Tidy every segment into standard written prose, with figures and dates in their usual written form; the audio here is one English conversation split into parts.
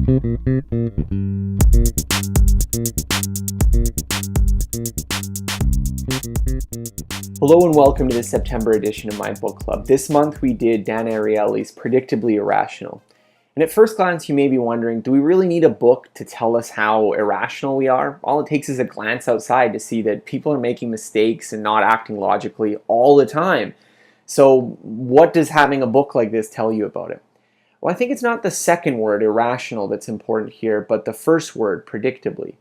Hello and welcome to the September edition of my book club. This month we did Dan Ariely's Predictably Irrational. And at first glance you may be wondering, do we really need a book to tell us how irrational we are? All it takes is a glance outside to see that people are making mistakes and not acting logically all the time. So what does having a book like this tell you about it? Well, I think it's not the second word, irrational, that's important here, but the first word, predictably.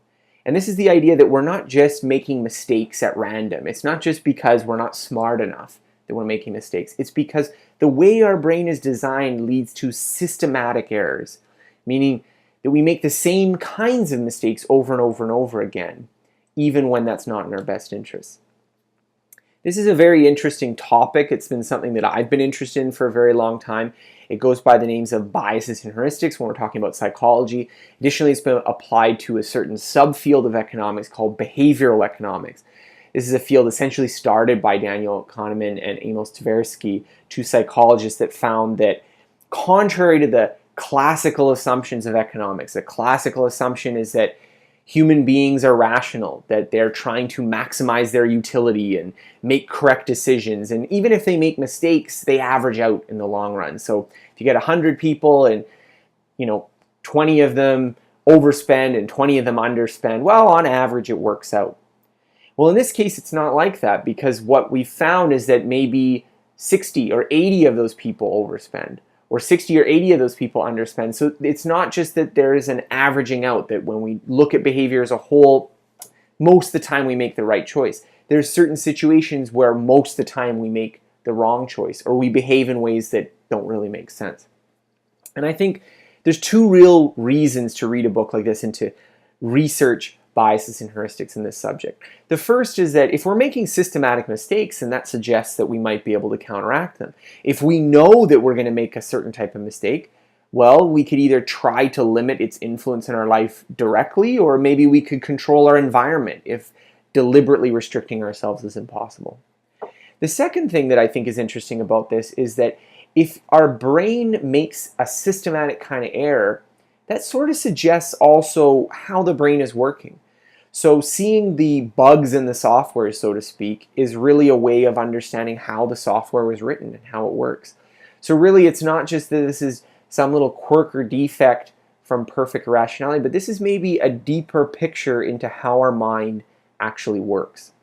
And this is the idea that we're not just making mistakes at random. It's not just because we're not smart enough that we're making mistakes. It's because the way our brain is designed leads to systematic errors, meaning that we make the same kinds of mistakes over and over and over again, even when that's not in our best interest. This is a very interesting topic. It's been something that I've been interested in for a very long time. It goes by the names of biases and heuristics when we're talking about psychology. Additionally, it's been applied to a certain subfield of economics called behavioral economics. This is a field essentially started by Daniel Kahneman and Amos Tversky, two psychologists that found that contrary to the classical assumptions of economics, the classical assumption is that human beings are rational, that they're trying to maximize their utility and make correct decisions. And even if they make mistakes, they average out in the long run. So if you get 100 people and 20 of them overspend and 20 of them underspend, well, on average, it works out. Well, in this case, it's not like that, because what we found is that maybe 60 or 80 of those people overspend, or 60 or 80 of those people underspend. So it's not just that there is an averaging out, that when we look at behavior as a whole, most of the time we make the right choice. There's certain situations where most of the time we make the wrong choice, or we behave in ways that don't really make sense. And I think there's two real reasons to read a book like this and to research biases and heuristics in this subject. The first is that if we're making systematic mistakes, then that suggests that we might be able to counteract them. If we know that we're going to make a certain type of mistake, well, we could either try to limit its influence in our life directly, or maybe we could control our environment if deliberately restricting ourselves is impossible. The second thing that I think is interesting about this is that if our brain makes a systematic kind of error, that sort of suggests also how the brain is working. So seeing the bugs in the software, so to speak, is really a way of understanding how the software was written and how it works. So really, it's not just that this is some little quirk or defect from perfect irrationality, but this is maybe a deeper picture into how our mind actually works.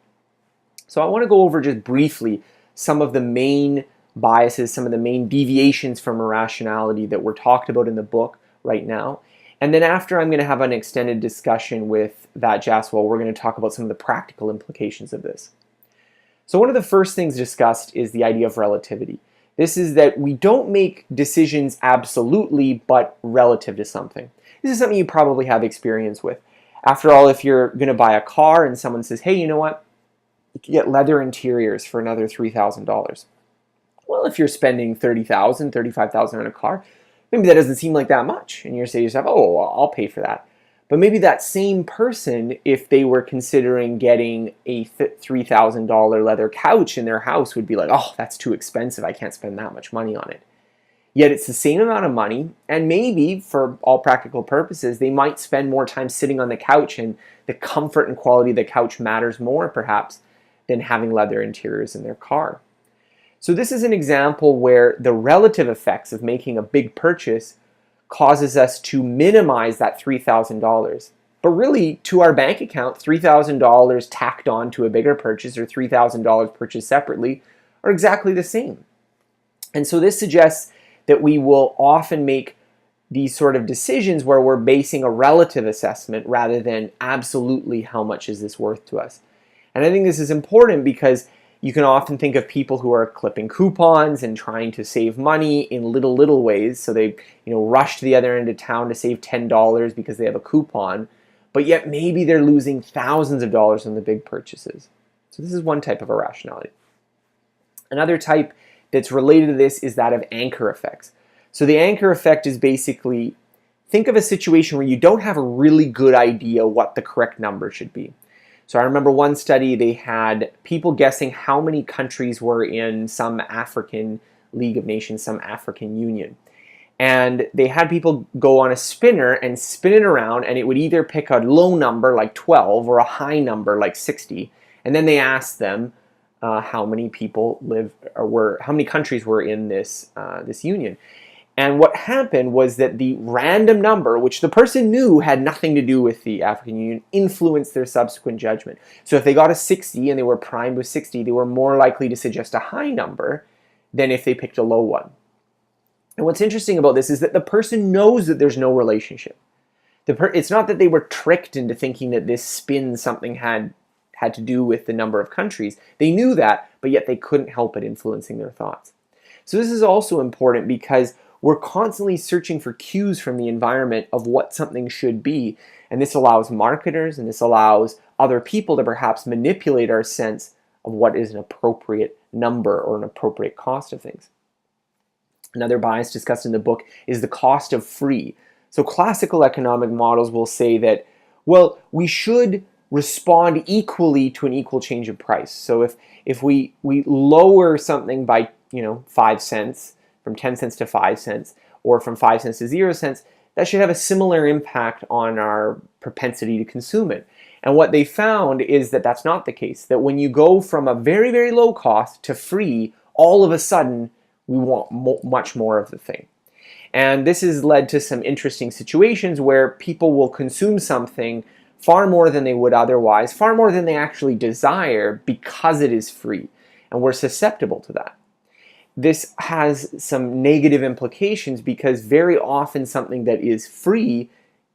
So I want to go over just briefly some of the main biases, some of the main deviations from irrationality that were talked about in the book right now. And then after, I'm going to have an extended discussion with Vat Jaiswal. We're going to talk about some of the practical implications of this. So one of the first things discussed is the idea of relativity. This is that we don't make decisions absolutely, but relative to something. This is something you probably have experience with. After all, if you're going to buy a car and someone says, hey, you know what? You can get leather interiors for another $3,000. Well, if you're spending $30,000, $35,000 on a car, maybe that doesn't seem like that much. And you're saying to yourself, oh, well, I'll pay for that. But maybe that same person, if they were considering getting a $3,000 leather couch in their house, would be like, oh, that's too expensive. I can't spend that much money on it. Yet it's the same amount of money, and maybe for all practical purposes, they might spend more time sitting on the couch, and the comfort and quality of the couch matters more, perhaps, than having leather interiors in their car. So this is an example where the relative effects of making a big purchase causes us to minimize that $3,000. But really, to our bank account, $3,000 tacked on to a bigger purchase or $3,000 purchased separately are exactly the same. And so this suggests that we will often make these sort of decisions where we're basing a relative assessment rather than absolutely how much is this worth to us. And I think this is important because you can often think of people who are clipping coupons and trying to save money in little ways. So they, rush to the other end of town to save $10 because they have a coupon, but yet maybe they're losing thousands of dollars on the big purchases. So this is one type of irrationality. Another type that's related to this is that of anchor effects. So the anchor effect is basically, think of a situation where you don't have a really good idea what the correct number should be. So I remember one study, they had people guessing how many countries were in some African League of Nations, some African Union. And they had people go on a spinner and spin it around, and it would either pick a low number like 12 or a high number like 60. And then they asked them how many people how many countries were in this union. And what happened was that the random number, which the person knew had nothing to do with the African Union, influenced their subsequent judgment. So if they got a 60 and they were primed with 60, they were more likely to suggest a high number than if they picked a low one. And what's interesting about this is that the person knows that there's no relationship. It's not that they were tricked into thinking that this spin something had to do with the number of countries. They knew that, but yet they couldn't help it influencing their thoughts. So this is also important because we're constantly searching for cues from the environment of what something should be. And this allows marketers and this allows other people to perhaps manipulate our sense of what is an appropriate number or an appropriate cost of things. Another bias discussed in the book is the cost of free. So classical economic models will say that, well, we should respond equally to an equal change of price. So if we lower something by 5 cents, from 10 cents to 5 cents, or from 5 cents to 0 cents, that should have a similar impact on our propensity to consume it. And what they found is that that's not the case, that when you go from a very, very low cost to free, all of a sudden we want much more of the thing. And this has led to some interesting situations where people will consume something far more than they would otherwise, far more than they actually desire because it is free. And we're susceptible to that. This has some negative implications because very often something that is free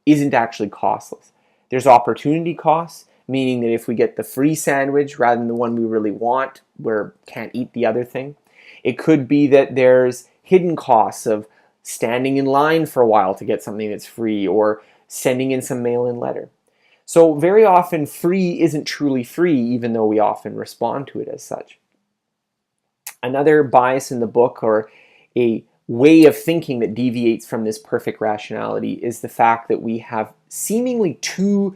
isn't actually costless. There's opportunity costs, meaning that if we get the free sandwich rather than the one we really want, we can't eat the other thing. It could be that there's hidden costs of standing in line for a while to get something that's free or sending in some mail-in letter. So very often free isn't truly free, even though we often respond to it as such. Another bias in the book, or a way of thinking that deviates from this perfect rationality, is the fact that we have seemingly two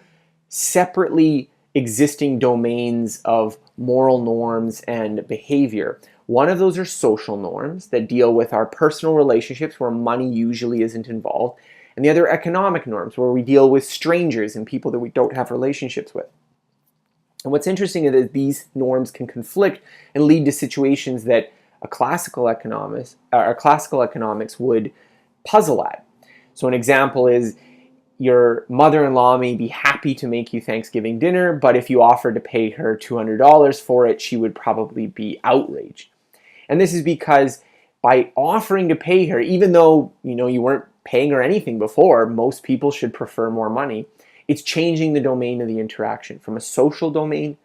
separately existing domains of moral norms and behavior. One of those are social norms that deal with our personal relationships where money usually isn't involved, and the other economic norms where we deal with strangers and people that we don't have relationships with. And what's interesting is that these norms can conflict and lead to situations that classical economics would puzzle at. So an example is your mother-in-law may be happy to make you Thanksgiving dinner, but if you offered to pay her $200 for it, she would probably be outraged. And this is because by offering to pay her, even though you weren't paying her anything before, most people should prefer more money. It's changing the domain of the interaction from a social domain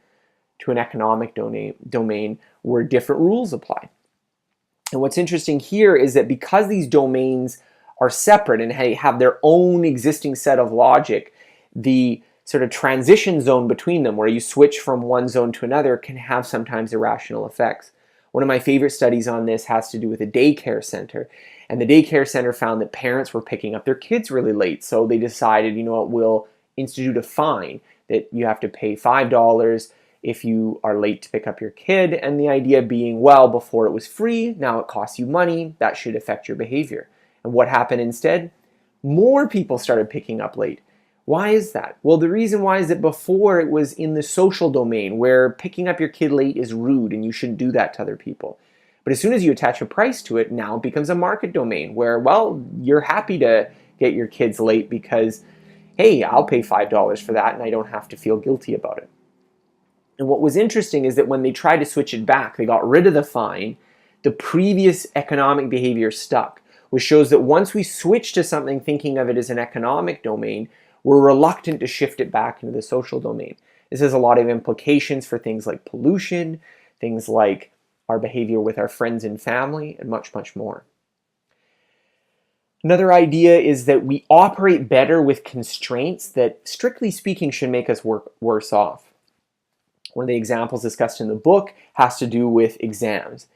to an economic domain where different rules apply. And what's interesting here is that because these domains are separate and have their own existing set of logic, the sort of transition zone between them, where you switch from one zone to another, can have sometimes irrational effects. One of my favorite studies on this has to do with a daycare center. And the daycare center found that parents were picking up their kids really late. So they decided, we'll institute a fine that you have to pay $5 if you are late to pick up your kid. And the idea being, well, before it was free, now it costs you money. That should affect your behavior. And what happened instead? More people started picking up late. Why is that? Well, the reason why is that before it was in the social domain where picking up your kid late is rude and you shouldn't do that to other people. But as soon as you attach a price to it, now it becomes a market domain where, well, you're happy to get your kids late because, hey, I'll pay $5 for that and I don't have to feel guilty about it. And what was interesting is that when they tried to switch it back, they got rid of the fine, the previous economic behavior stuck, which shows that once we switch to something thinking of it as an economic domain, we're reluctant to shift it back into the social domain. This has a lot of implications for things like pollution, things like our behavior with our friends and family, and much, much more. Another idea is that we operate better with constraints that, strictly speaking, should make us worse off. One of the examples discussed in the book has to do with exams.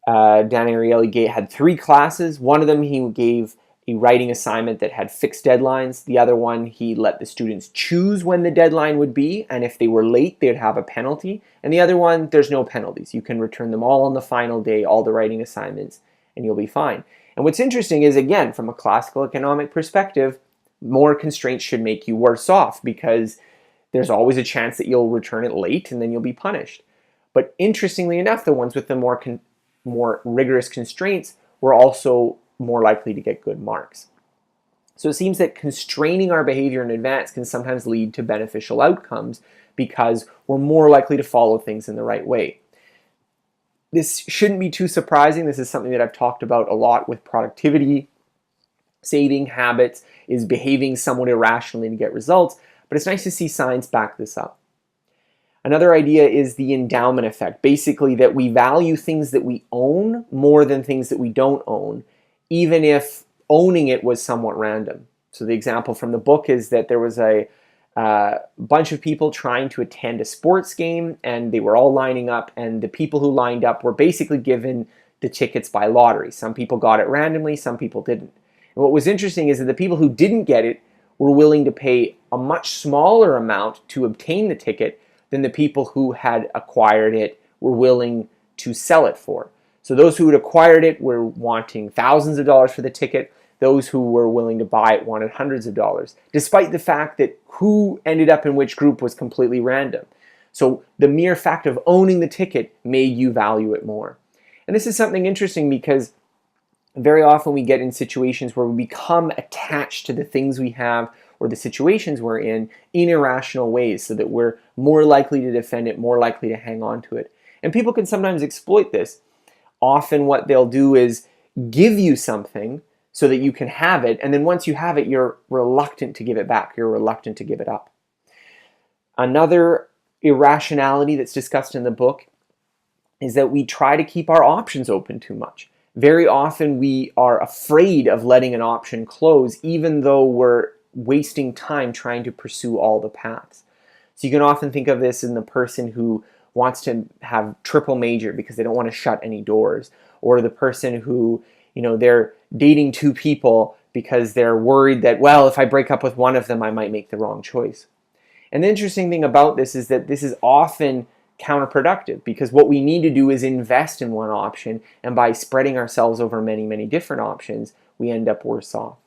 Dan Ariely had 3 classes. One of them he gave a writing assignment that had fixed deadlines. The other one, he let the students choose when the deadline would be, and if they were late, they'd have a penalty. And the other one, there's no penalties. You can return them all on the final day, all the writing assignments, and you'll be fine. And what's interesting is, again, from a classical economic perspective, more constraints should make you worse off because there's always a chance that you'll return it late and then you'll be punished. But interestingly enough, the ones with the more rigorous constraints were also more likely to get good marks. So it seems that constraining our behavior in advance can sometimes lead to beneficial outcomes because we're more likely to follow things in the right way. This shouldn't be too surprising. This is something that I've talked about a lot with productivity, saving habits, is behaving somewhat irrationally to get results, but it's nice to see science back this up. Another idea is the endowment effect, basically that we value things that we own more than things that we don't own, even if owning it was somewhat random. So the example from the book is that there was a bunch of people trying to attend a sports game, and they were all lining up, and the people who lined up were basically given the tickets by lottery. Some people got it randomly, some people didn't. And what was interesting is that the people who didn't get it were willing to pay a much smaller amount to obtain the ticket than the people who had acquired it were willing to sell it for. So those who had acquired it were wanting thousands of dollars for the ticket. Those who were willing to buy it wanted hundreds of dollars, despite the fact that who ended up in which group was completely random. So the mere fact of owning the ticket made you value it more. And this is something interesting because very often we get in situations where we become attached to the things we have or the situations we're in irrational ways, so that we're more likely to defend it, more likely to hang on to it. And people can sometimes exploit this. Often what they'll do is give you something so that you can have it, and then once you have it, you're reluctant to give it back. You're reluctant to give it up. Another irrationality that's discussed in the book is that we try to keep our options open too much. Very often we are afraid of letting an option close, even though we're wasting time trying to pursue all the paths. So you can often think of this in the person who wants to have triple major because they don't want to shut any doors, or the person who, they're dating two people because they're worried that, well, if I break up with one of them, I might make the wrong choice. And the interesting thing about this is that this is often counterproductive, because what we need to do is invest in one option, and by spreading ourselves over many, many different options, we end up worse off.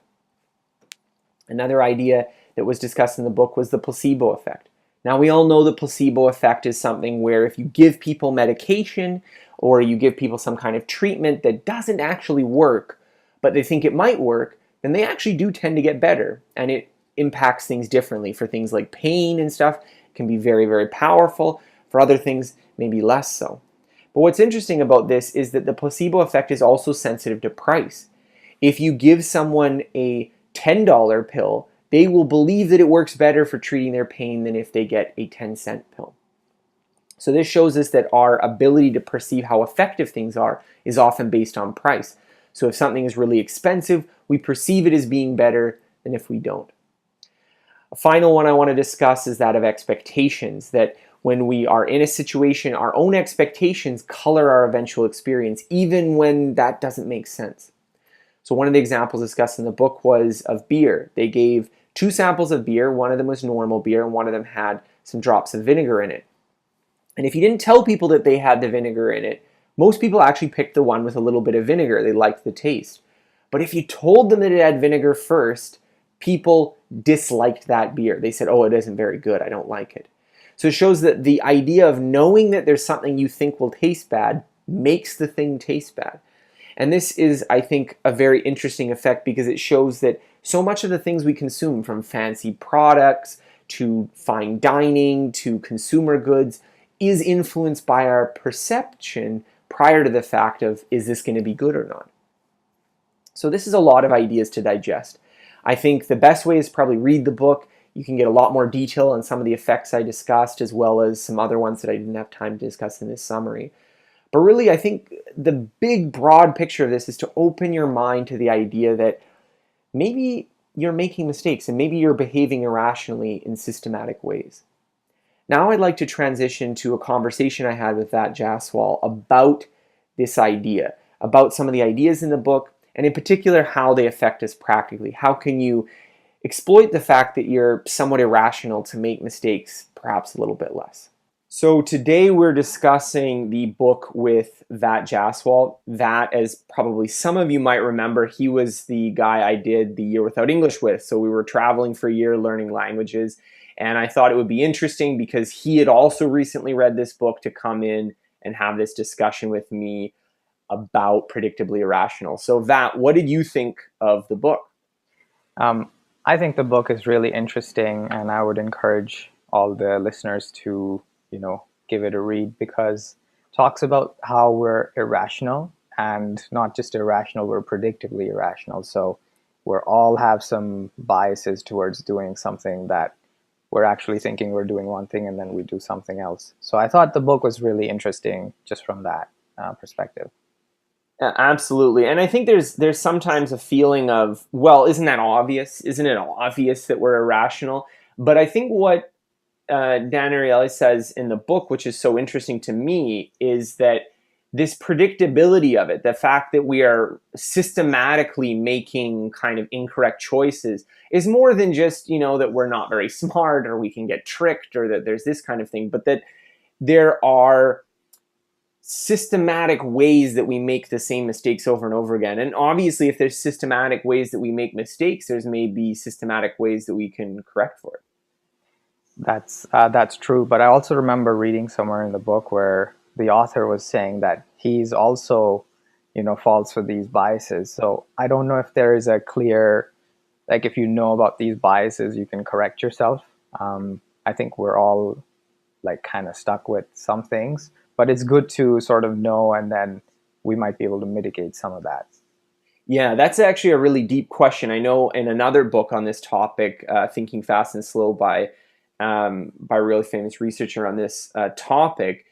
Another idea that was discussed in the book was the placebo effect. Now, we all know the placebo effect is something where if you give people medication or you give people some kind of treatment that doesn't actually work, but they think it might work, then they actually do tend to get better, and it impacts things differently. For things like pain and stuff, it can be very, very powerful. For other things, maybe less so. But what's interesting about this is that the placebo effect is also sensitive to price. If you give someone a $10 pill, they will believe that it works better for treating their pain than if they get a 10-cent pill. So this shows us that our ability to perceive how effective things are is often based on price. So if something is really expensive, we perceive it as being better than if we don't. A final one I want to discuss is that of expectations, that when we are in a situation, our own expectations color our eventual experience, even when that doesn't make sense. So one of the examples discussed in the book was of beer. They gave 2 samples of beer. One of them was normal beer, and one of them had some drops of vinegar in it. And if you didn't tell people that they had the vinegar in it, most people actually picked the one with a little bit of vinegar. They liked the taste. But if you told them that it had vinegar first, people disliked that beer. They said, oh, it isn't very good. I don't like it. So it shows that the idea of knowing that there's something you think will taste bad makes the thing taste bad. And this is, I think, a very interesting effect, because it shows that so much of the things we consume, from fancy products to fine dining to consumer goods, is influenced by our perception prior to the fact of, is this going to be good or not? So this is a lot of ideas to digest. I think the best way is probably read the book. You can get a lot more detail on some of the effects I discussed, as well as some other ones that I didn't have time to discuss in this summary. But really, I think the big, broad picture of this is to open your mind to the idea that maybe you're making mistakes and maybe you're behaving irrationally in systematic ways. Now I'd like to transition to a conversation I had with Vat Jaiswal about this idea, about some of the ideas in the book, and in particular how they affect us practically. How can you exploit the fact that you're somewhat irrational to make mistakes perhaps a little bit less? So today we're discussing the book with Vat Jaiswal. Vat, as probably some of you might remember, he was the guy I did the year without English with. So we were traveling for a year learning languages. And I thought it would be interesting because he had also recently read this book to come in and have this discussion with me about Predictably Irrational. So Vat, what did you think of the book? Um, I think the book is really interesting, and I would encourage all the listeners to, give it a read because it talks about how we're irrational, and not just irrational, we're predictably irrational. So we all have some biases towards doing something that we're actually thinking we're doing one thing and then we do something else. So I thought the book was really interesting just from that perspective. Absolutely. And I think there's sometimes a feeling of, well, isn't that obvious? Isn't it obvious that we're irrational? But I think what Dan Ariely says in the book, which is so interesting to me, is that this predictability of it, the fact that we are systematically making kind of incorrect choices, is more than just, that we're not very smart or we can get tricked or that there's this kind of thing, but that there are systematic ways that we make the same mistakes over and over again. And obviously, if there's systematic ways that we make mistakes, there's maybe systematic ways that we can correct for it. That's true, but I also remember reading somewhere in the book where the author was saying that he's also, falls for these biases. So I don't know if there is a clear, like, if you know about these biases, you can correct yourself. I think we're all like kind of stuck with some things, but it's good to sort of know, and then we might be able to mitigate some of that. Yeah, that's actually a really deep question. I know in another book on this topic, Thinking Fast and Slow by a really famous researcher on this topic,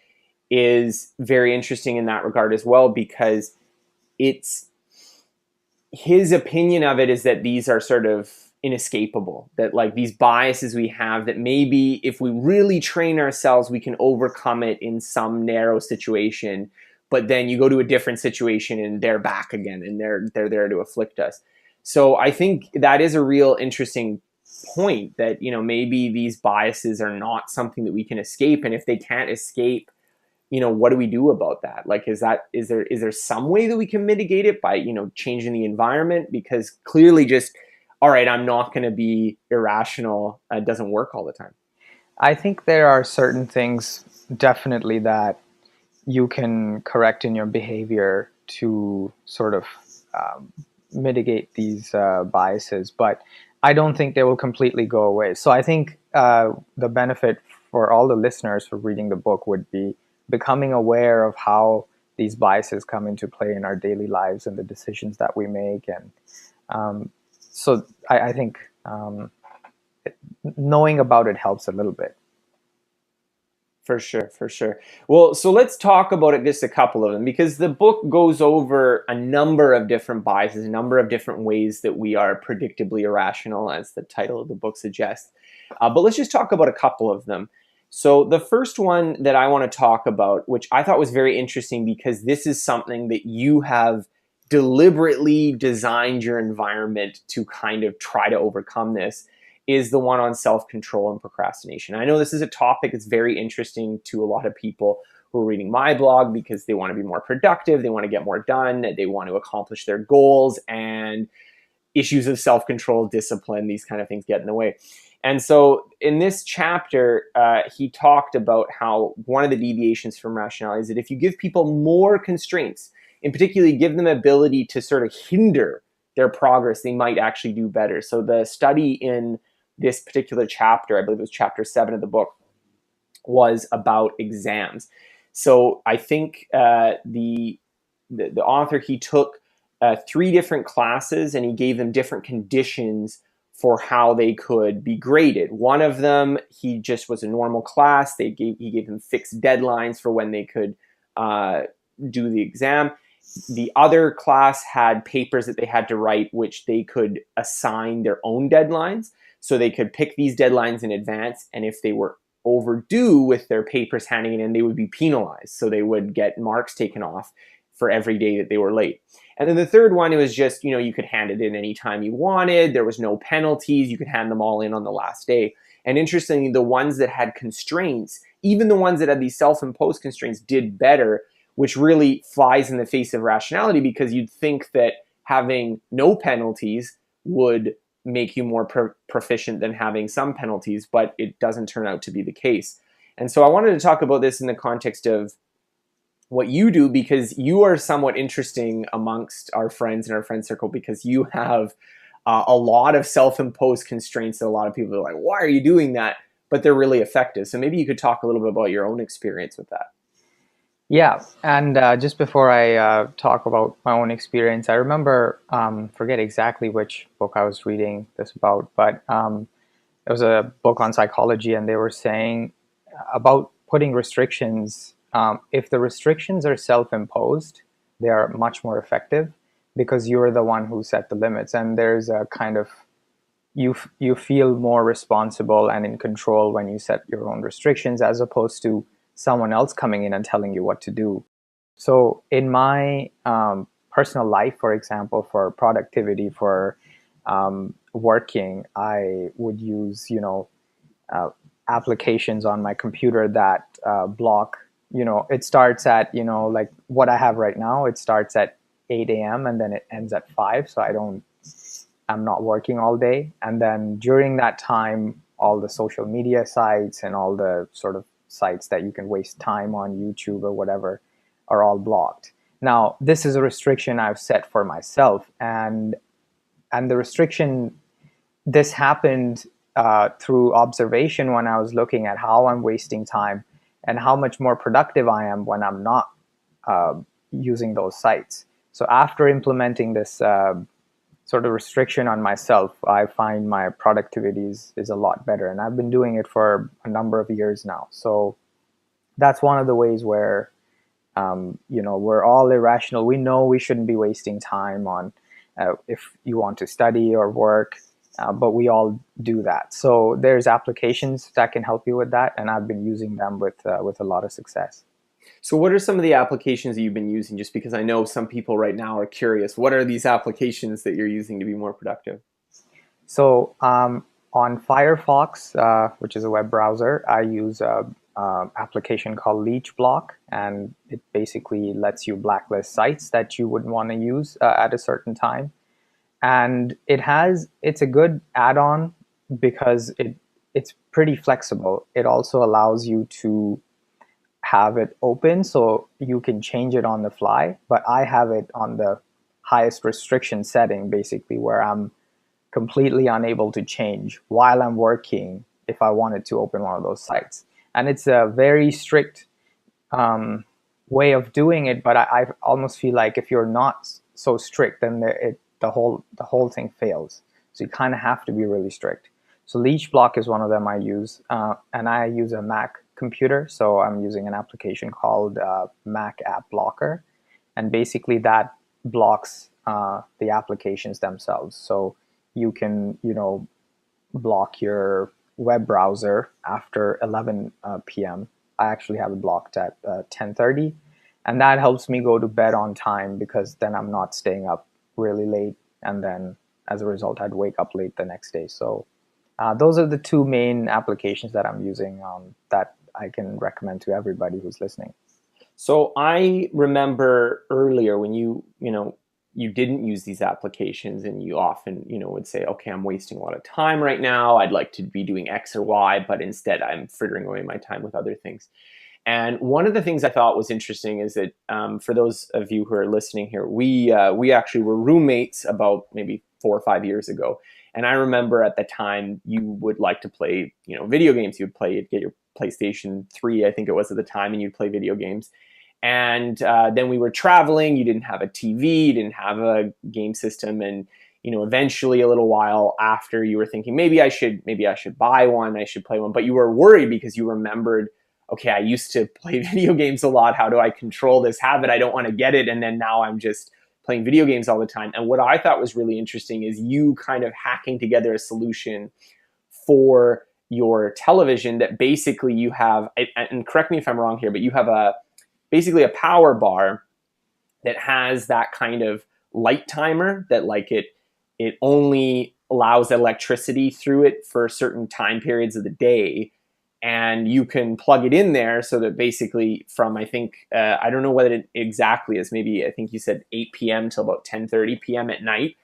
is very interesting in that regard as well, because it's his opinion of it is that these are sort of inescapable, that like these biases we have, that maybe if we really train ourselves, we can overcome it in some narrow situation, but then you go to a different situation and they're back again and they're there to afflict us. So I think that is a real interesting point, that maybe these biases are not something that we can escape, and if they can't escape, what do we do about that? Like, is there some way that we can mitigate it by changing the environment? Because clearly just, all right, I'm not going to be irrational, doesn't work all the time. I think there are certain things definitely that you can correct in your behavior to sort of um, mitigate these biases, but I don't think they will completely go away. So I think the benefit for all the listeners for reading the book would be becoming aware of how these biases come into play in our daily lives and the decisions that we make. And so I think knowing about it helps a little bit. For sure, for sure. Well, so let's talk about it, just a couple of them, because the book goes over a number of different biases, a number of different ways that we are predictably irrational, as the title of the book suggests. But let's just talk about a couple of them. So the first one that I want to talk about, which I thought was very interesting because this is something that you have deliberately designed your environment to kind of try to overcome this, is the one on self-control and procrastination. I know this is a topic that's very interesting to a lot of people who are reading my blog because they want to be more productive, they want to get more done, they want to accomplish their goals, and issues of self-control, discipline, these kind of things get in the way. And so in this chapter, he talked about how one of the deviations from rationality is that if you give people more constraints, in particularly give them ability to sort of hinder their progress, they might actually do better. So the study in this particular chapter, I believe it was chapter 7 of the book, was about exams. So I think the author, he took 3 different classes and he gave them different conditions for how they could be graded. One of them, he just was a normal class. He gave them fixed deadlines for when they could do the exam. The other class had papers that they had to write, which they could assign their own deadlines. So they could pick these deadlines in advance, and if they were overdue with their papers handing it in, they would be penalized. So they would get marks taken off for every day that they were late. And then the third one, it was just, you could hand it in anytime you wanted. There was no penalties. You could hand them all in on the last day. And interestingly, the ones that had constraints, even the ones that had these self-imposed constraints did better, which really flies in the face of rationality, because you'd think that having no penalties would make you more proficient than having some penalties, but it doesn't turn out to be the case. And so I wanted to talk about this in the context of what you do, because you are somewhat interesting amongst our friends in our friend circle, because you have a lot of self-imposed constraints that a lot of people are like, why are you doing that? But they're really effective. So maybe you could talk a little bit about your own experience with that. Yeah, and just before I talk about my own experience, I remember, forget exactly which book I was reading this about, but it was a book on psychology, and they were saying about putting restrictions. If the restrictions are self-imposed, they are much more effective because you're the one who set the limits, and there's a kind of you feel more responsible and in control when you set your own restrictions, as opposed to someone else coming in and telling you what to do. So in my personal life, for example, for productivity, for working, I would use, applications on my computer that block, it starts at, like what I have right now, it starts at 8 a.m. and then it ends at 5. So I'm not working all day. And then during that time, all the social media sites and all the sort of sites that you can waste time on, YouTube or whatever, are all blocked. Now, this is a restriction I've set for myself, and the restriction, this happened through observation when I was looking at how I'm wasting time and how much more productive I am when I'm not using those sites. So after implementing this sort of restriction on myself, I find my productivity is a lot better. And I've been doing it for a number of years now. So that's one of the ways where, we're all irrational. We know we shouldn't be wasting time on if you want to study or work, but we all do that. So there's applications that can help you with that. And I've been using them with a lot of success. So what are some of the applications that you've been using? Just because I know some people right now are curious, what are these applications that you're using to be more productive? So on Firefox, which is a web browser, I use a application called Leech Block, and it basically lets you blacklist sites that you wouldn't want to use at a certain time. And it's a good add-on because it's pretty flexible. It also allows you to have it open so you can change it on the fly, but I have it on the highest restriction setting, basically, where I'm completely unable to change while I'm working if I wanted to open one of those sites. And it's a very strict way of doing it, but I almost feel like if you're not so strict, then the whole thing fails. So you kind of have to be really strict. So Leech Block is one of them I use, and I use a Mac computer, so I'm using an application called Mac App Blocker, and basically that blocks the applications themselves. So you can, block your web browser after 11 p.m. I actually have it blocked at 10:30, and that helps me go to bed on time because then I'm not staying up really late, and then as a result, I'd wake up late the next day. So those are the two main applications that I'm using that I can recommend to everybody who's listening. So I remember earlier when you didn't use these applications, and you often, would say, okay, I'm wasting a lot of time right now. I'd like to be doing X or Y, but instead I'm frittering away my time with other things. And one of the things I thought was interesting is that for those of you who are listening here, we actually were roommates about maybe 4 or 5 years ago. And I remember at the time you would like to play, video games. You'd get your PlayStation 3, I think it was at the time, and you'd play video games. And then we were traveling. You didn't have a TV, you didn't have a game system, and eventually, a little while after, you were thinking maybe I should buy one. I should play one, but you were worried because you remembered, okay, I used to play video games a lot. How do I control this habit? I don't want to get it, and then now I'm just playing video games all the time. And what I thought was really interesting is you kind of hacking together a solution for your television that basically you have, and correct me if I'm wrong here, but you have basically a power bar that has that kind of light timer that it only allows electricity through it for certain time periods of the day. and you can plug it in there so that basically from, I think, I don't know what it exactly is, maybe I think you said 8 p.m. till about 10:30 p.m. at night,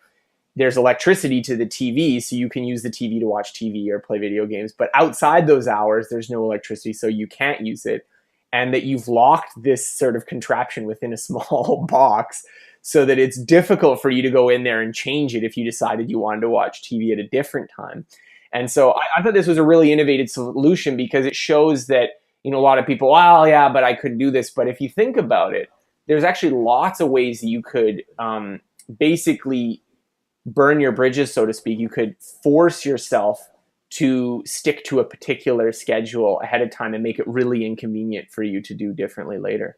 there's electricity to the TV, so you can use the TV to watch TV or play video games. But outside those hours, there's no electricity, so you can't use it. And that you've locked this sort of contraption within a small box so that it's difficult for you to go in there and change it if you decided you wanted to watch TV at a different time. And so I thought this was a really innovative solution because it shows that, a lot of people, well, yeah, but I could do this. But if you think about it, there's actually lots of ways that you could basically burn your bridges, so to speak. You could force yourself to stick to a particular schedule ahead of time and make it really inconvenient for you to do differently later.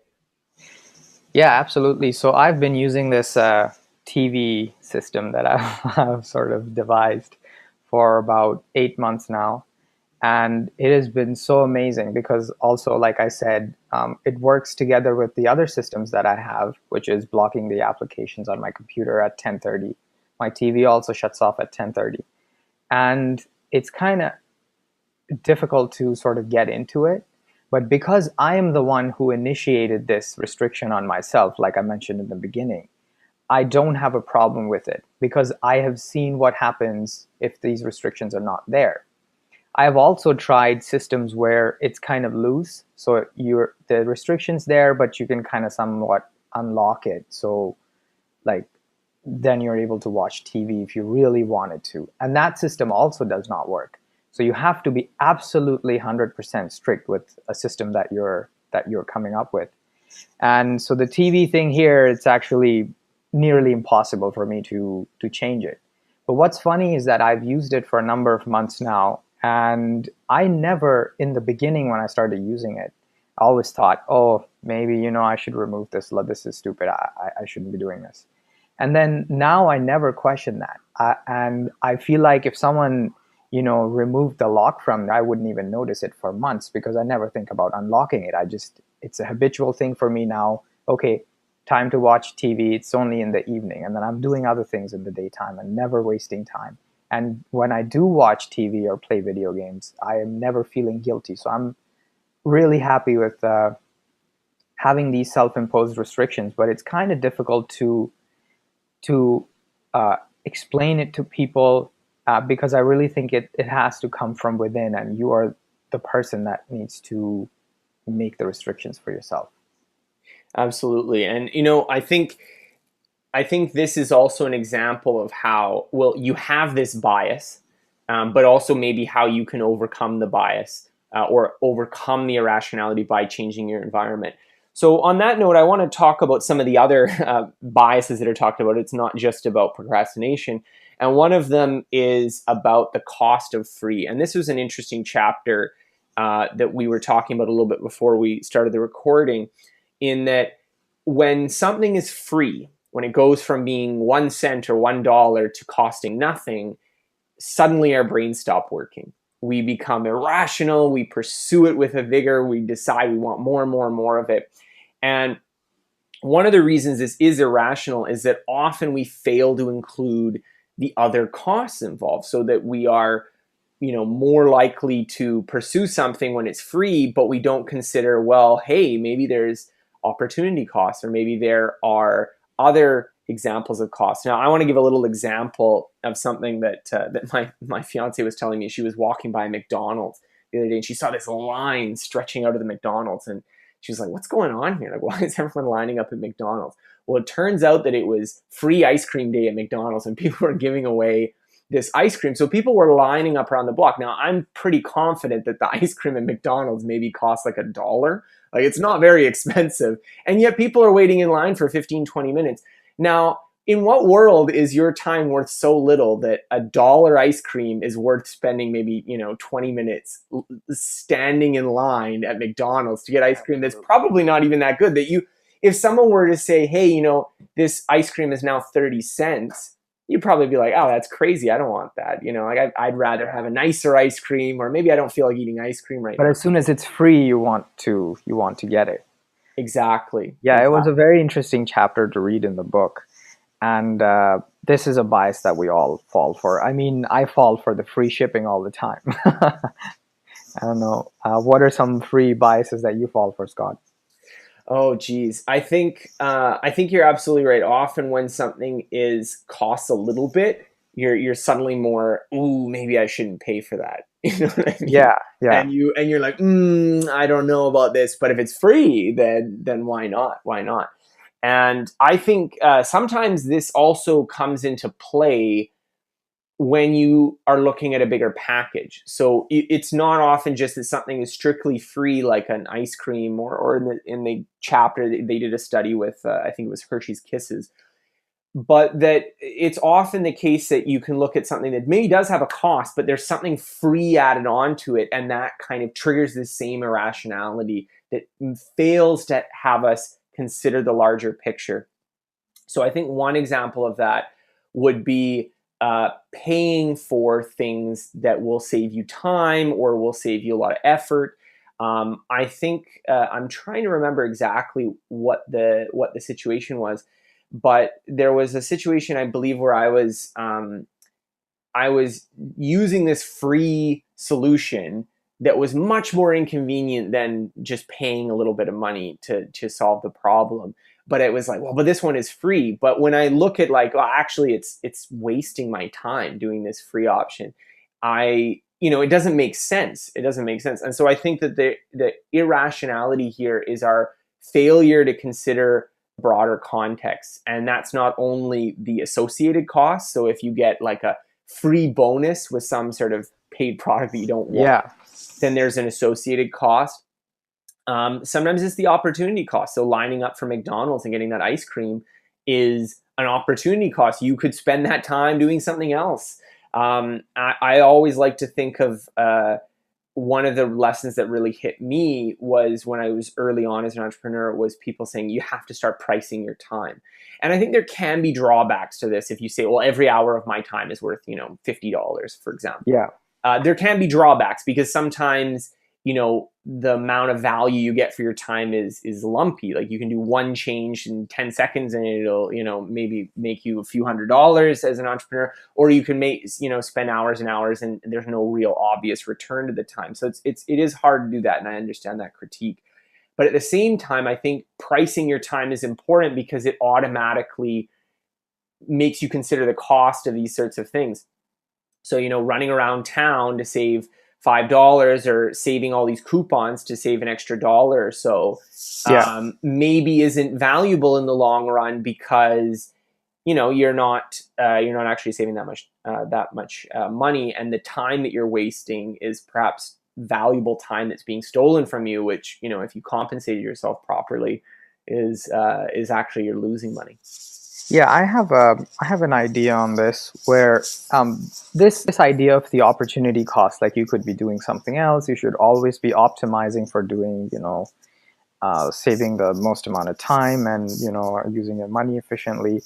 Yeah, absolutely. So I've been using this TV system that I've sort of devised for about 8 months now. And it has been so amazing because also, like I said, it works together with the other systems that I have, which is blocking the applications on my computer at 10:30. My TV also shuts off at 10:30. And it's kind of difficult to sort of get into it. But because I am the one who initiated this restriction on myself, like I mentioned in the beginning, I don't have a problem with it because I have seen what happens if these restrictions are not there. I have also tried systems where it's kind of loose. So the restriction's there, but you can kind of somewhat unlock it. So like then you're able to watch TV if you really wanted to. And that system also does not work. So you have to be absolutely 100% strict with a system that you're coming up with. And so the TV thing here, it's actually nearly impossible for me to change it. But what's funny is that I've used it for a number of months now, and I never, in the beginning when I started using it, I always thought, oh, maybe, I should remove this. This is stupid. I shouldn't be doing this. And then now I never question that. And I feel like if someone removed the lock from it, I wouldn't even notice it for months because I never think about unlocking it. It's a habitual thing for me now. Okay, time to watch TV. It's only in the evening. And then I'm doing other things in the daytime and never wasting time. And when I do watch TV or play video games, I am never feeling guilty. So I'm really happy with having these self-imposed restrictions, but it's kind of difficult to explain it to people because I really think it has to come from within, and you are the person that needs to make the restrictions for yourself. Absolutely. And, I think this is also an example of how, well, you have this bias, but also maybe how you can overcome the bias or overcome the irrationality by changing your environment. So on that note, I want to talk about some of the other biases that are talked about. It's not just about procrastination. And one of them is about the cost of free. And this was an interesting chapter that we were talking about a little bit before we started the recording, in that when something is free, when it goes from being 1 cent or $1 to costing nothing, suddenly our brains stop working. We become irrational. We pursue it with a vigor. We decide we want more and more and more of it. And one of the reasons this is irrational is that often we fail to include the other costs involved, so that we are, more likely to pursue something when it's free, but we don't consider, well, hey, maybe there's opportunity costs, or maybe there are other examples of costs. Now, I want to give a little example of something that my fiance was telling me. She was walking by McDonald's the other day, and she saw this line stretching out of the McDonald's, and she was like, what's going on here? Like, why is everyone lining up at McDonald's? Well, it turns out that it was free ice cream day at McDonald's, and people were giving away this ice cream. So people were lining up around the block. Now, I'm pretty confident that the ice cream at McDonald's maybe costs like $1. Like, it's not very expensive. And yet people are waiting in line for 15, 20 minutes. Now, in what world is your time worth so little that $1 ice cream is worth spending maybe, 20 minutes standing in line at McDonald's to get ice cream that's probably not even that good? If someone were to say, hey, this ice cream is now 30 cents, you'd probably be like, oh, that's crazy. I don't want that. I'd rather have a nicer ice cream, or maybe I don't feel like eating ice cream right now. But as soon as it's free, you want to get it. Exactly. Yeah, exactly. It was a very interesting chapter to read in the book. And this is a bias that we all fall for. I mean, I fall for the free shipping all the time. I don't know. What are some free biases that you fall for, Scott? Oh, geez. I think you're absolutely right. Often when something is costs a little bit, you're suddenly more, ooh, maybe I shouldn't pay for that. You know what I mean? Yeah, yeah, And you're like, I don't know about this, but if it's free, then why not? Why not? And I think sometimes this also comes into play when you are looking at a bigger package. So it's not often just that something is strictly free, like an ice cream, or in the chapter they did a study with, I think it was Hershey's Kisses, but that it's often the case that you can look at something that maybe does have a cost, but there's something free added on to it, and that kind of triggers the same irrationality that fails to have us consider the larger picture. So I think one example of that would be paying for things that will save you time or will save you a lot of effort. I think I'm trying to remember exactly what the situation was, but there was a situation I believe where I was using this free solution that was much more inconvenient than just paying a little bit of money to solve the problem. But it was like, well, but this one is free. But when I look at like, well, actually, it's wasting my time doing this free option. It doesn't make sense. It doesn't make sense. And so I think that the irrationality here is our failure to consider broader context, and that's not only the associated costs. So if you get like a free bonus with some sort of paid product that you don't want, yeah, then there's an associated cost. Sometimes it's the opportunity cost. So lining up for McDonald's and getting that ice cream is an opportunity cost. You could spend that time doing something else. I always like to think of one of the lessons that really hit me was when I was early on as an entrepreneur was people saying you have to start pricing your time. And I think there can be drawbacks to this if you say, well, every hour of my time is worth, $50, for example. yeah, There can be drawbacks because sometimes, the amount of value you get for your time is lumpy. Like you can do one change in 10 seconds and it'll, maybe make you a few $100s as an entrepreneur, or you can spend hours and hours and there's no real obvious return to the time. So it is hard to do that. And I understand that critique. But at the same time, I think pricing your time is important because it automatically makes you consider the cost of these sorts of things. So, running around town to save $5 or saving all these coupons to save an extra dollar or so yeah, maybe isn't valuable in the long run because you're not actually saving that much money, and the time that you're wasting is perhaps valuable time that's being stolen from you, which if you compensated yourself properly is actually you're losing money. yeah. I have an idea on this where this idea of the opportunity cost, like you could be doing something else. You should always be optimizing for doing, saving the most amount of time and using your money efficiently.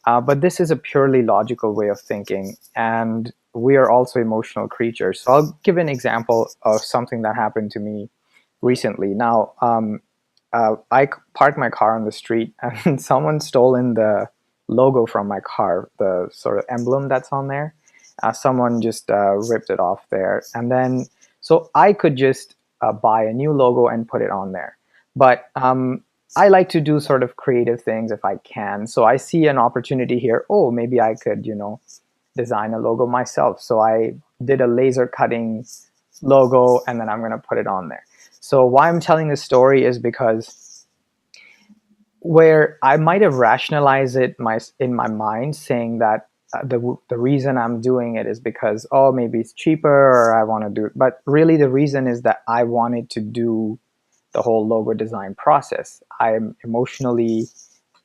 But this is a purely logical way of thinking, and we are also emotional creatures. So I'll give an example of something that happened to me recently. Now, I parked my car on the street, and someone stolen the logo from my car, the sort of emblem that's on there. Someone just ripped it off there, and then so I could just buy a new logo and put it on there. But I like to do sort of creative things if I can. So I see an opportunity here. Oh, maybe I could, design a logo myself. So I did a laser cutting logo, and then I'm going to put it on there. So why I'm telling this story is because where I might have rationalized it in my mind, saying that the reason I'm doing it is because, oh, maybe it's cheaper or I want to do it. But really the reason is that I wanted to do the whole logo design process. I'm emotionally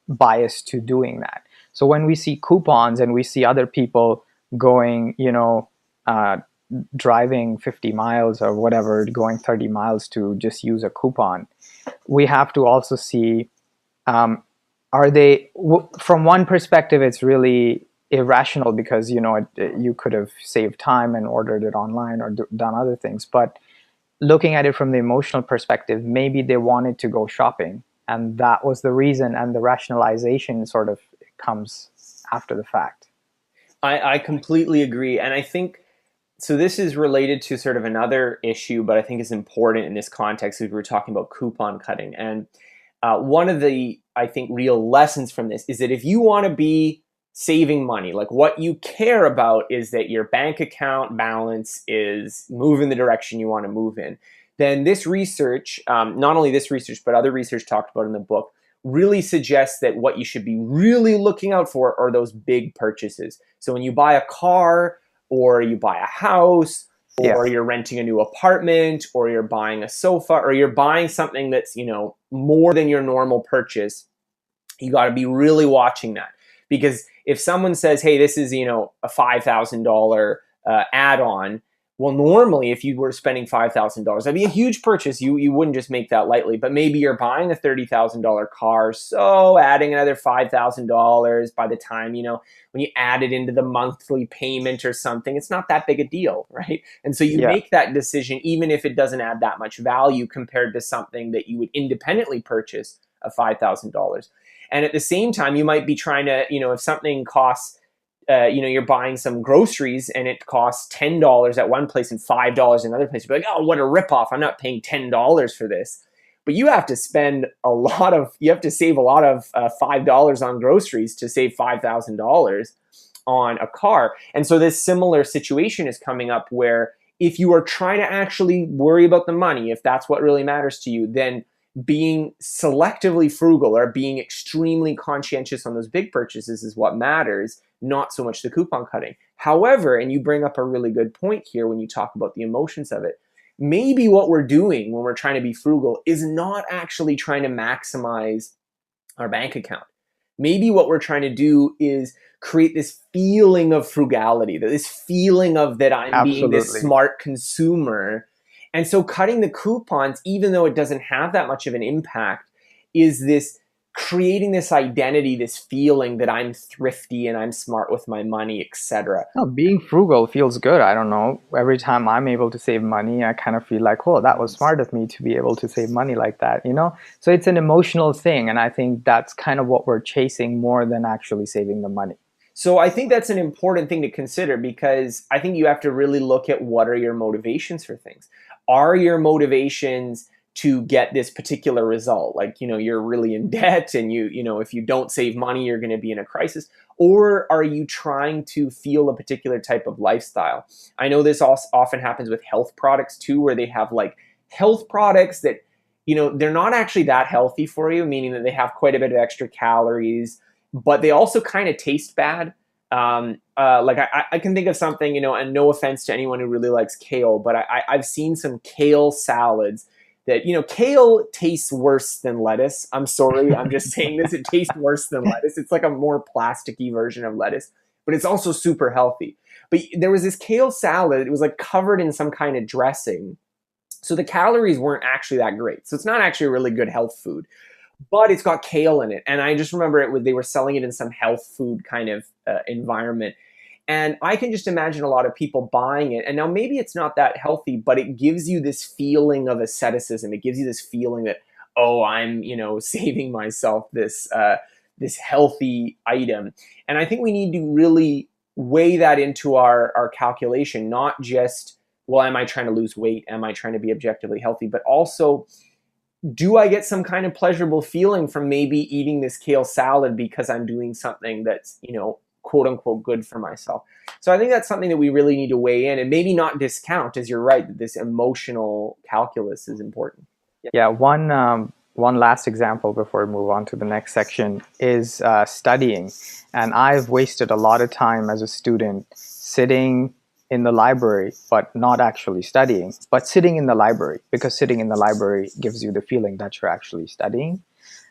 biased to doing that. So when we see coupons and we see other people going, uh, driving 50 miles or whatever, going 30 miles to just use a coupon, we have to also see, are they, from one perspective, it's really irrational because, you could have saved time and ordered it online or done other things. But looking at it from the emotional perspective, maybe they wanted to go shopping, and that was the reason, and the rationalization sort of comes after the fact. I completely agree, and I think So this is related to sort of another issue, but I think is important in this context as we were talking about coupon cutting. And one of the, I think, real lessons from this is that if you want to be saving money, like what you care about is that your bank account balance is moving the direction you want to move in, then this research, not only this research, but other research talked about in the book, really suggests that what you should be really looking out for are those big purchases. So when you buy a car, or you buy a house, Yeah. or you're renting a new apartment, or you're buying a sofa, or you're buying something that's, more than your normal purchase, you got to be really watching that. Because if someone says, hey, this is, a $5,000 add-on, well, normally if you were spending $5,000, that'd be a huge purchase. You wouldn't just make that lightly, but maybe you're buying a $30,000 car. So adding another $5,000 by the time, when you add it into the monthly payment or something, it's not that big a deal, right? And so you Yeah. make that decision, even if it doesn't add that much value compared to something that you would independently purchase of $5,000. And at the same time, you might be trying to, if something costs, you're buying some groceries and it costs $10 at one place and $5 in another place. You're like, oh, what a ripoff. I'm not paying $10 for this. But you have to save a lot of $5 on groceries to save $5,000 on a car. And so this similar situation is coming up where if you are trying to actually worry about the money, if that's what really matters to you, then being selectively frugal or being extremely conscientious on those big purchases is what matters, not so much the coupon cutting. However, and you bring up a really good point here when you talk about the emotions of it, maybe what we're doing when we're trying to be frugal is not actually trying to maximize our bank account. Maybe what we're trying to do is create this feeling of frugality, this feeling of that I'm being this Absolutely. smart consumer. And so cutting the coupons, even though it doesn't have that much of an impact, is this creating this identity, this feeling that I'm thrifty and I'm smart with my money, etc. No, being frugal feels good. I don't know. Every time I'm able to save money, I kind of feel like, oh, that was smart of me to be able to save money like that, So it's an emotional thing. And I think that's kind of what we're chasing more than actually saving the money. So I think that's an important thing to consider, because I think you have to really look at what are your motivations for things. Are your motivations to get this particular result? Like, you're really in debt and if you don't save money, you're going to be in a crisis. Or are you trying to feel a particular type of lifestyle? I know this also often happens with health products too, where they have like health products that, they're not actually that healthy for you, meaning that they have quite a bit of extra calories, but they also kind of taste bad. Like I can think of something, and no offense to anyone who really likes kale, but I've seen some kale salads that, kale tastes worse than lettuce. I'm sorry, I'm just saying this. It tastes worse than lettuce. It's like a more plasticky version of lettuce, but it's also super healthy. But there was this kale salad. It was like covered in some kind of dressing. So the calories weren't actually that great. So it's not actually a really good health food, but it's got kale in it. And I just remember they were selling it in some health food kind of environment. And I can just imagine a lot of people buying it. And now maybe it's not that healthy, but it gives you this feeling of asceticism. It gives you this feeling that, oh, I'm, saving myself this healthy item. And I think we need to really weigh that into our calculation, not just, well, am I trying to lose weight? Am I trying to be objectively healthy? But also, do I get some kind of pleasurable feeling from maybe eating this kale salad because I'm doing something that's, quote unquote, good for myself? So I think that's something that we really need to weigh in and maybe not discount, as you're right, that this emotional calculus is important. Yeah, one last example before we move on to the next section is studying. And I've wasted a lot of time as a student sitting in the library, but not actually studying, but sitting in the library, because sitting in the library gives you the feeling that you're actually studying,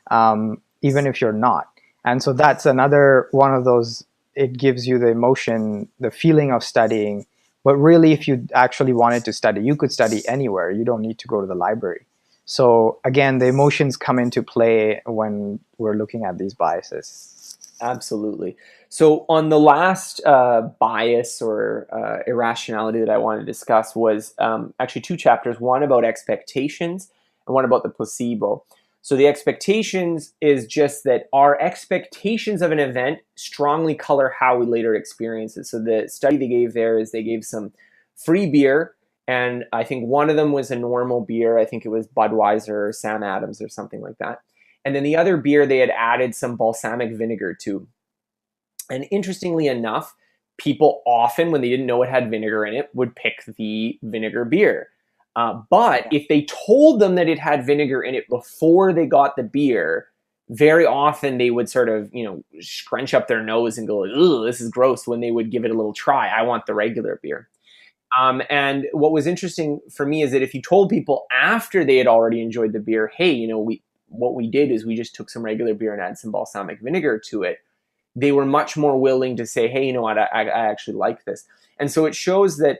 even if you're not. And so that's another one of those, it gives you the emotion, the feeling of studying. But really, if you actually wanted to study, you could study anywhere. You don't need to go to the library. So again, the emotions come into play when we're looking at these biases. Absolutely. So on the last bias or irrationality that I wanted to discuss was actually two chapters, one about expectations and one about the placebo. So the expectations is just that our expectations of an event strongly color how we later experience it. So the study they gave there is they gave some free beer. And I think one of them was a normal beer. I think it was Budweiser or Sam Adams or something like that. And then the other beer, they had added some balsamic vinegar to. And interestingly enough, people often, when they didn't know it had vinegar in it, would pick the vinegar beer. But if they told them that it had vinegar in it before they got the beer, very often they would sort of, scrunch up their nose and go, "Ugh, this is gross," when they would give it a little try. I want the regular beer. And what was interesting for me is that if you told people after they had already enjoyed the beer, hey, what we did is we just took some regular beer and added some balsamic vinegar to it, they were much more willing to say, hey, you know what, I actually like this. And so it shows that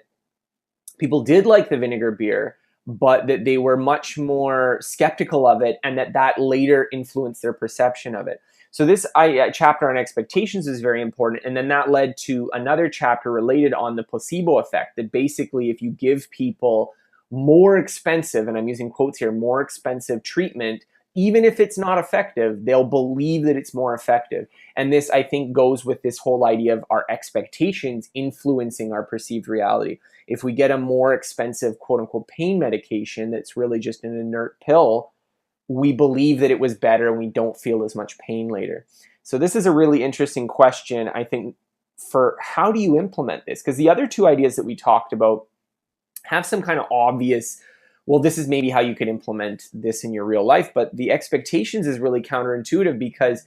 people did like the vinegar beer, but that they were much more skeptical of it, and that later influenced their perception of it. So this chapter on expectations is very important. And then that led to another chapter related on the placebo effect, that basically if you give people more expensive, and I'm using quotes here, more expensive treatment, even if it's not effective, they'll believe that it's more effective. And this, I think, goes with this whole idea of our expectations influencing our perceived reality. If we get a more expensive, quote unquote, pain medication that's really just an inert pill, we believe that it was better and we don't feel as much pain later. So this is a really interesting question, I think, for how do you implement this? Because the other two ideas that we talked about have some kind of obvious, well, this is maybe how you could implement this in your real life. But the expectations is really counterintuitive, because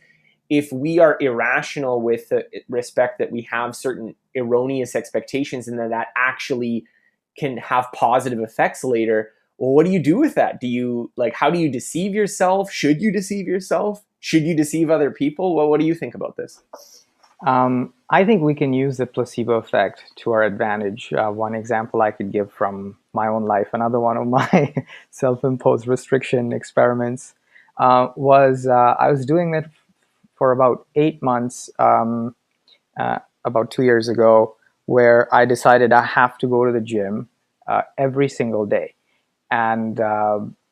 if we are irrational with the respect that we have certain erroneous expectations and that actually can have positive effects later, well, what do you do with that? How do you deceive yourself? Should you deceive yourself? Should you deceive other people? Well, what do you think about this? I think we can use the placebo effect to our advantage. One example I could give from my own life, another one of my self-imposed restriction experiments, was I was doing that for about 8 months, about 2 years ago, where I decided I have to go to the gym every single day. And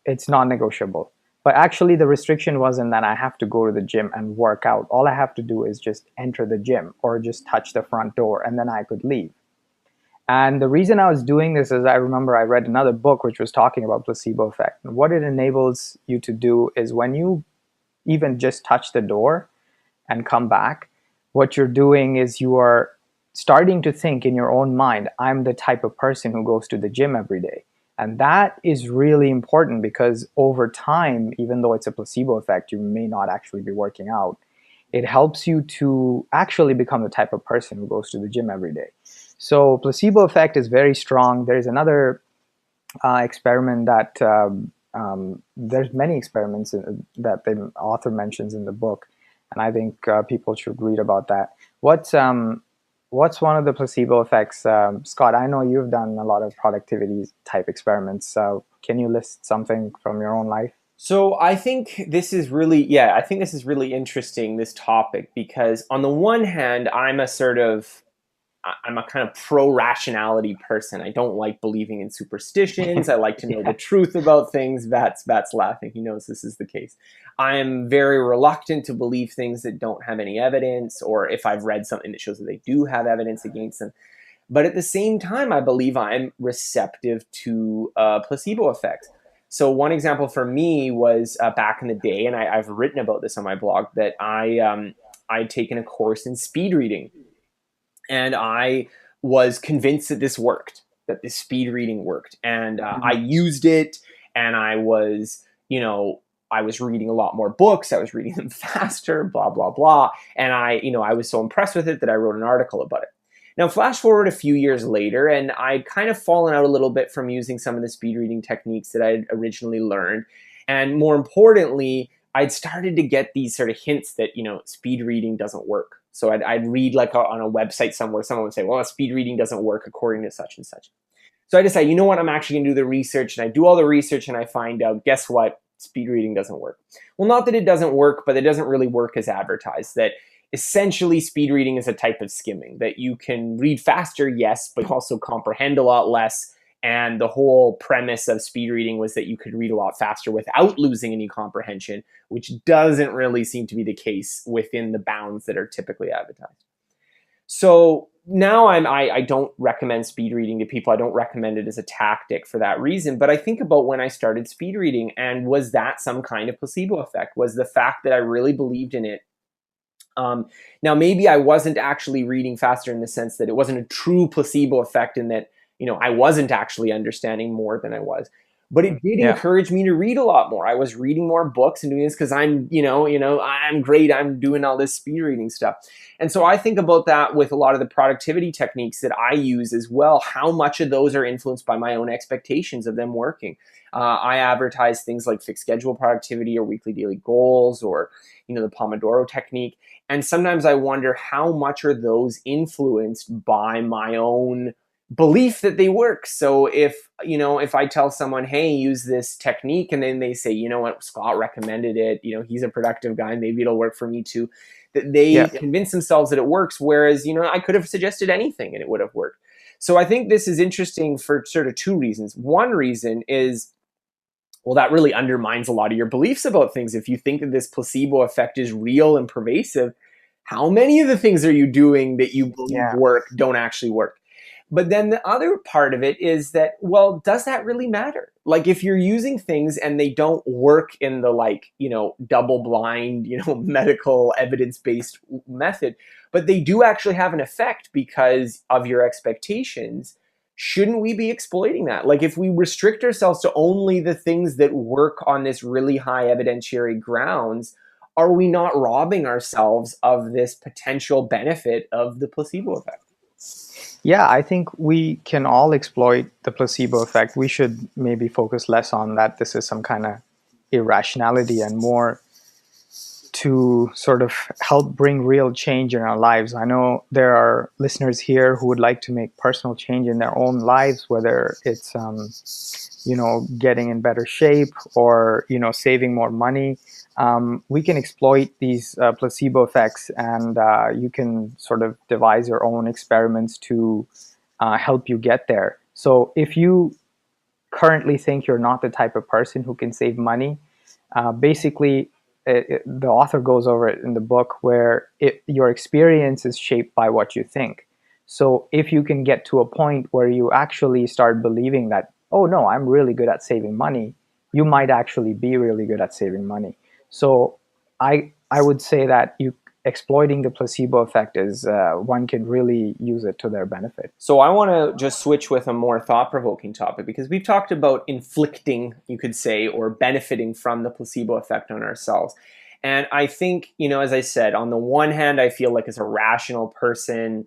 it's non-negotiable. But actually, the restriction wasn't that I have to go to the gym and work out. All I have to do is just enter the gym or just touch the front door, and then I could leave. And the reason I was doing this is I remember I read another book which was talking about placebo effect. And what it enables you to do is when you even just touch the door and come back, what you're doing is you are starting to think in your own mind, I'm the type of person who goes to the gym every day. And that is really important, because over time, even though it's a placebo effect, you may not actually be working out. It helps you to actually become the type of person who goes to the gym every day. So placebo effect is very strong. There's another experiment that there's many experiments that the author mentions in the book, and I think people should read about that. What's one of the placebo effects? Scott, I know you've done a lot of productivity type experiments. Can you list something from your own life? So I think this is really interesting, this topic, because on the one hand, I'm a kind of pro-rationality person. I don't like believing in superstitions. I like to know the truth about things. Vat's laughing. He knows this is the case. I am very reluctant to believe things that don't have any evidence, or if I've read something that shows that they do have evidence against them. But at the same time, I believe I'm receptive to placebo effects. So one example for me was back in the day, and I've written about this on my blog, that I'd taken a course in speed reading. And I was convinced that this worked, that this speed reading worked. And I used it, and I was reading a lot more books. I was reading them faster, blah, blah, blah. And I was so impressed with it that I wrote an article about it. Now, flash forward a few years later, and I'd kind of fallen out a little bit from using some of the speed reading techniques that I had originally learned. And more importantly, I'd started to get these sort of hints that, speed reading doesn't work. So I'd read on a website somewhere, someone would say, well, speed reading doesn't work according to such and such. So I decided, you know what, I'm actually going to do the research. And I do all the research and I find out, guess what? Speed reading doesn't work. Well, not that it doesn't work, but it doesn't really work as advertised. That essentially speed reading is a type of skimming, that you can read faster, yes, but also comprehend a lot less. And the whole premise of speed reading was that you could read a lot faster without losing any comprehension, which doesn't really seem to be the case within the bounds that are typically advertised. So now I don't recommend speed reading to people. I don't recommend it as a tactic for that reason. But I think about when I started speed reading, and was that some kind of placebo effect? Was the fact that I really believed in it? Now, maybe I wasn't actually reading faster in the sense that it wasn't a true placebo effect, in that, I wasn't actually understanding more than I was. But it did Yeah. encourage me to read a lot more. I was reading more books and doing this because I'm great. I'm doing all this speed reading stuff. And so I think about that with a lot of the productivity techniques that I use as well. How much of those are influenced by my own expectations of them working? I advertise things like fixed schedule productivity or weekly daily goals, or, the Pomodoro technique. And sometimes I wonder how much are those influenced by my own belief that they work. So if I tell someone, hey, use this technique, and then they say, you know what, Scott recommended it, he's a productive guy, maybe it'll work for me too, that they Yeah. convince themselves that it works, whereas, I could have suggested anything and it would have worked. So I think this is interesting for sort of two reasons. One reason is, well, that really undermines a lot of your beliefs about things. If you think that this placebo effect is real and pervasive, how many of the things are you doing that you believe Yeah. work don't actually work? But then the other part of it is that, well, does that really matter? Like, if you're using things and they don't work in the, like, double blind, medical evidence based method, but they do actually have an effect because of your expectations, shouldn't we be exploiting that? Like, if we restrict ourselves to only the things that work on this really high evidentiary grounds, are we not robbing ourselves of this potential benefit of the placebo effect? Yeah, I think we can all exploit the placebo effect. We should maybe focus less on that this is some kind of irrationality, and more to sort of help bring real change in our lives. I know there are listeners here who would like to make personal change in their own lives, whether it's getting in better shape, or saving more money. We can exploit these placebo effects, and you can sort of devise your own experiments to help you get there. So if you currently think you're not the type of person who can save money, basically the author goes over it in the book, where your experience is shaped by what you think. So if you can get to a point where you actually start believing that, oh no, I'm really good at saving money, you might actually be really good at saving money. So I would say that you exploiting the placebo effect is one can really use it to their benefit. So I want to just switch with a more thought-provoking topic, because we've talked about inflicting, you could say, or benefiting from the placebo effect on ourselves. And I think, as I said, on the one hand, I feel like as a rational person,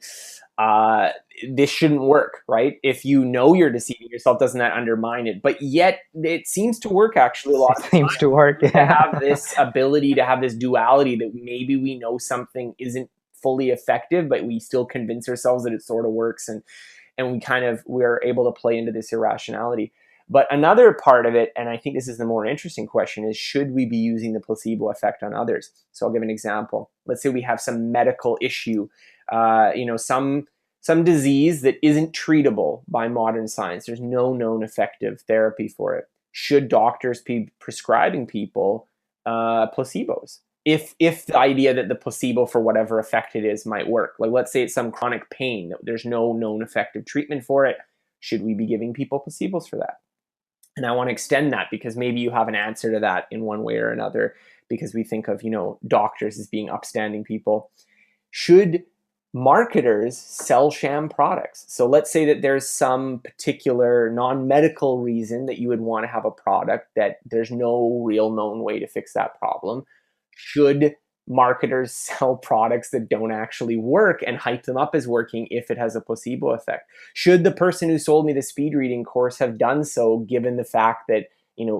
uh, this shouldn't work, right? If you know you're deceiving yourself, doesn't that undermine it? But yet it seems to work actually a lot It of the seems time. to work. To have Yeah. this ability to have this duality, that maybe we know something isn't fully effective, but we still convince ourselves that it sort of works, and we're able to play into this irrationality. But another part of it, and I think this is the more interesting question, is should we be using the placebo effect on others? So I'll give an example. Let's say we have some medical issue, some disease that isn't treatable by modern science. There's no known effective therapy for it. Should doctors be prescribing people placebos? If the idea that the placebo, for whatever effect it is, might work. Like, let's say it's some chronic pain, there's no known effective treatment for it, should we be giving people placebos for that? And I want to extend that, because maybe you have an answer to that in one way or another, because we think of, doctors as being upstanding people. Should marketers sell sham products? So let's say that there's some particular non-medical reason that you would want to have a product that there's no real known way to fix that problem. Should marketers sell products that don't actually work and hype them up as working if it has a placebo effect? Should the person who sold me the speed reading course have done so, given the fact that,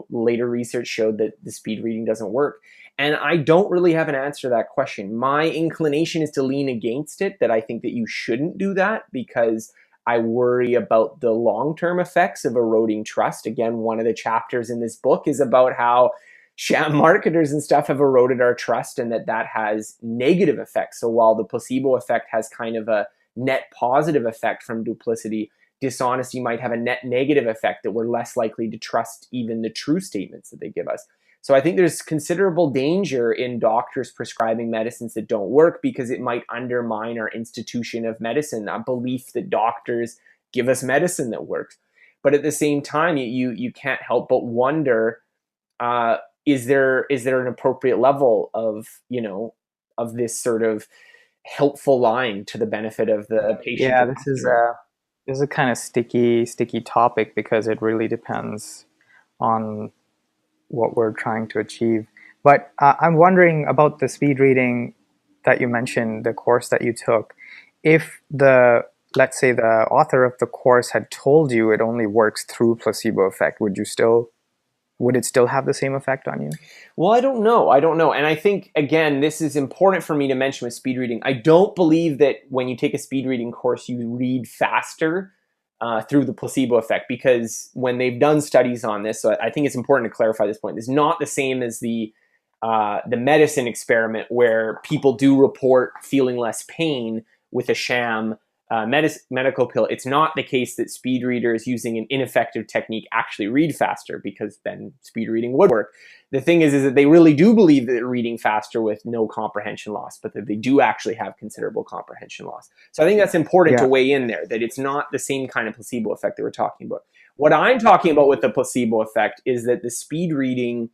later research showed that the speed reading doesn't work? And I don't really have an answer to that question. My inclination is to lean against it, that I think that you shouldn't do that, because I worry about the long-term effects of eroding trust. Again, one of the chapters in this book is about how sham marketers and stuff have eroded our trust, and that has negative effects. So while the placebo effect has kind of a net positive effect from duplicity, dishonesty might have a net negative effect, that we're less likely to trust even the true statements that they give us. So I think there's considerable danger in doctors prescribing medicines that don't work, because it might undermine our institution of medicine, that belief that doctors give us medicine that works. But at the same time, you can't help but wonder, is there an appropriate level of, of this sort of helpful lying to the benefit of the patient Yeah, or customer? this is a kind of sticky topic because it really depends on what we're trying to achieve. But I'm wondering about the speed reading that you mentioned, the course that you took. If let's say the author of the course had told you it only works through placebo effect, would it still have the same effect on you? Well, I don't know. I don't know. And I think, again, this is important for me to mention with speed reading. I don't believe that when you take a speed reading course, you read faster through the placebo effect, because when they've done studies on this, so I think it's important to clarify this point. It's not the same as the medicine experiment, where people do report feeling less pain with a sham medical pill. It's not the case that speed readers using an ineffective technique actually read faster, because then speed reading would work. The thing is that they really do believe that they're reading faster with no comprehension loss, but that they do actually have considerable comprehension loss. So I think that's important to Yeah. weigh in there, that it's not the same kind of placebo effect that we're talking about. What I'm talking about with the placebo effect is that the speed reading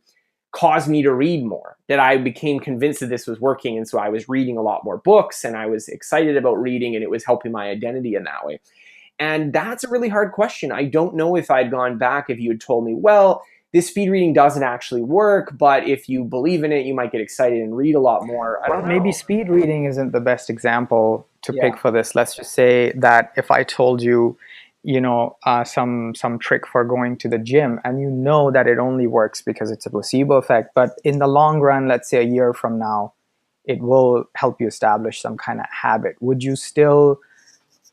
caused me to read more, that I became convinced that this was working. And so I was reading a lot more books, and I was excited about reading, and it was helping my identity in that way. And that's a really hard question. I don't know if I'd gone back if you had told me, well, this speed reading doesn't actually work, but if you believe in it, you might get excited and read a lot more. I Well, don't maybe know. speed reading isn't the best example to Yeah. pick for this. Let's just say that if I told you, some trick for going to the gym, and you know that it only works because it's a placebo effect, but in the long run, let's say a year from now, it will help you establish some kind of habit. Would you still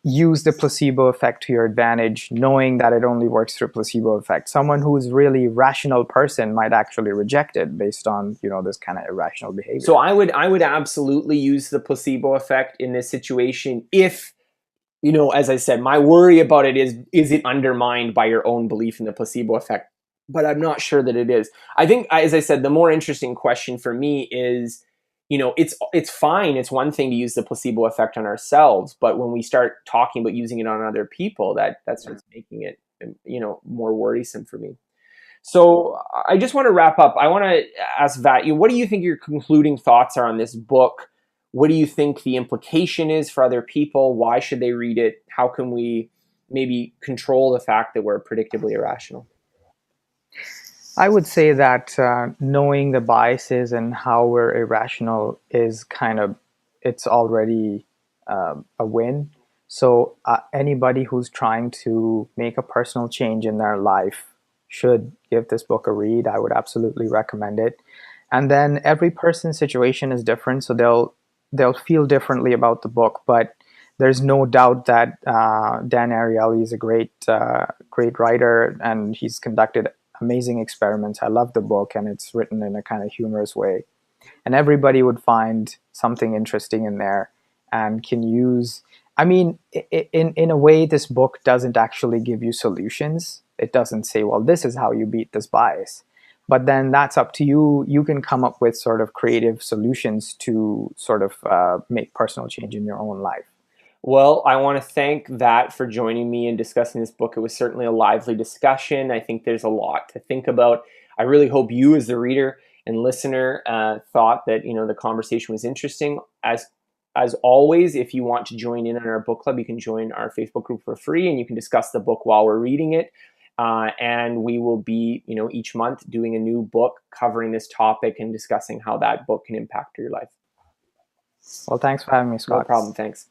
use the placebo effect to your advantage, knowing that it only works through placebo effect? Someone who is really rational person might actually reject it based on, this kind of irrational behavior. So I would absolutely use the placebo effect in this situation if, as I said, my worry about it is it undermined by your own belief in the placebo effect? But I'm not sure that it is. I think, as I said, the more interesting question for me is, it's fine. It's one thing to use the placebo effect on ourselves, but when we start talking about using it on other people, that starts making it, more worrisome for me. So I just want to wrap up. I want to ask Vat, what do you think your concluding thoughts are on this book? What do you think the implication is for other people? Why should they read it? How can we maybe control the fact that we're predictably irrational? I would say that knowing the biases and how we're irrational is it's already a win. So anybody who's trying to make a personal change in their life should give this book a read. I would absolutely recommend it. And then every person's situation is different, so they'll feel differently about the book. But there's no doubt that Dan Ariely is a great writer, and he's conducted amazing experiments. I love the book, and it's written in a kind of humorous way. And everybody would find something interesting in there and can use. I mean, in a way, this book doesn't actually give you solutions. It doesn't say, well, this is how you beat this bias. But then that's up to you. You can come up with sort of creative solutions to sort of make personal change in your own life. Well, I want to thank Vat for joining me and discussing this book. It was certainly a lively discussion. I think there's a lot to think about. I really hope you, as the reader and listener, thought that the conversation was interesting. As always, if you want to join in on our book club, you can join our Facebook group for free, and you can discuss the book while we're reading it. And we will be, each month doing a new book covering this topic and discussing how that book can impact your life. Well, thanks for having me, No Scott. problem. Thanks.